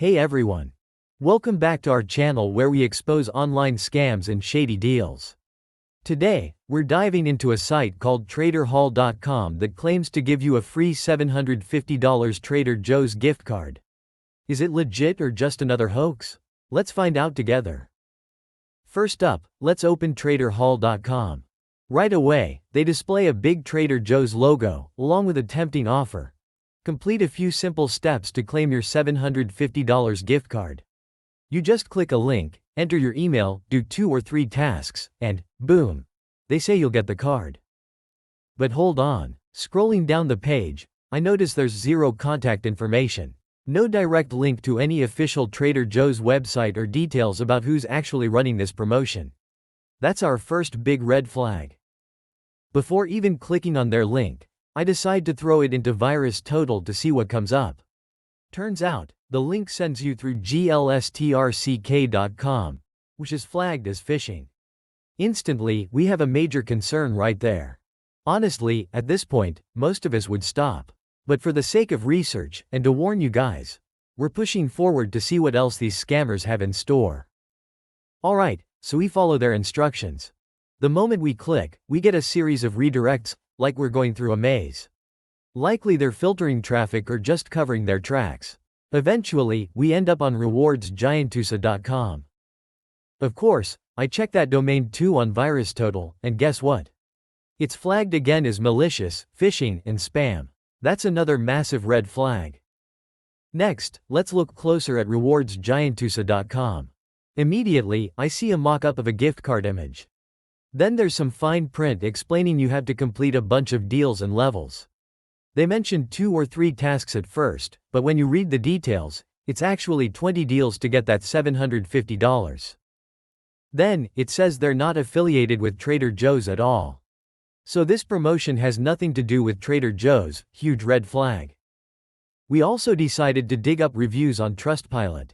Hey everyone. Welcome back to our channel where we expose online scams and shady deals. Today, we're diving into a site called TraderHaul.com that claims to give you a free $750 Trader Joe's gift card. Is it legit or just another hoax? Let's find out together. First up, let's open TraderHaul.com. Right away, they display a big Trader Joe's logo, along with a tempting offer. Complete a few simple steps to claim your $750 gift card. You just click a link, enter your email, do 2 or 3 tasks, and boom! They say you'll get the card. But hold on, scrolling down the page, I notice there's zero contact information. No direct link to any official Trader Joe's website or details about who's actually running this promotion. That's our first big red flag. Before even clicking on their link, I decide to throw it into VirusTotal to see what comes up. Turns out, the link sends you through glstrck.com, which is flagged as phishing. Instantly, we have a major concern right there. Honestly, at this point, most of us would stop. But for the sake of research, and to warn you guys, we're pushing forward to see what else these scammers have in store. Alright, so we follow their instructions. The moment we click, we get a series of redirects, like we're going through a maze. Likely they're filtering traffic or just covering their tracks. Eventually, we end up on RewardZone Of course, I checked that domain too on VirusTotal, and guess what? It's flagged again as malicious, phishing, and spam. That's another massive red flag. Next, let's look closer at RewardZone. Immediately, I see a mock-up of a gift card image. Then there's some fine print explaining you have to complete a bunch of deals and levels. They mentioned 2 or 3 tasks at first, but when you read the details, it's actually 20 deals to get that $750. Then, it says they're not affiliated with Trader Joe's at all. So this promotion has nothing to do with Trader Joe's, huge red flag. We also decided to dig up reviews on TrustPilot.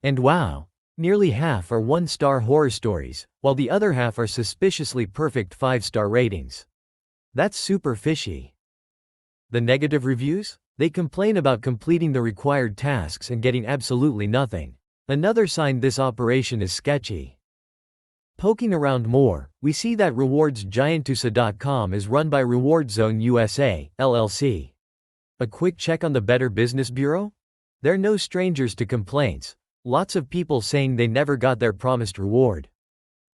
And wow! Nearly half are 1-star horror stories, while the other half are suspiciously perfect 5-star ratings. That's super fishy. The negative reviews? They complain about completing the required tasks and getting absolutely nothing. Another sign this operation is sketchy. Poking around more, we see that RewardZone is run by RewardZone USA, LLC. A quick check on the Better Business Bureau? They're no strangers to complaints. Lots of people saying they never got their promised reward.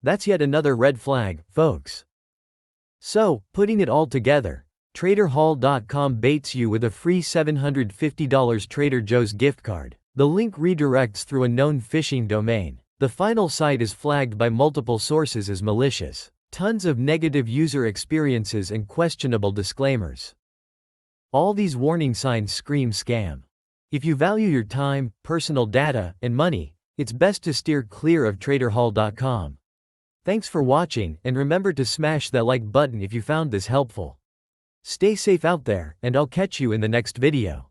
That's yet another red flag, folks. So, putting it all together, TraderHaul.com baits you with a free $750 Trader Joe's gift card. The link redirects through a known phishing domain. The final site is flagged by multiple sources as malicious. Tons of negative user experiences and questionable disclaimers. All these warning signs scream scam. If you value your time, personal data, and money, it's best to steer clear of TraderHaul.com. Thanks for watching, and remember to smash that like button if you found this helpful. Stay safe out there, and I'll catch you in the next video.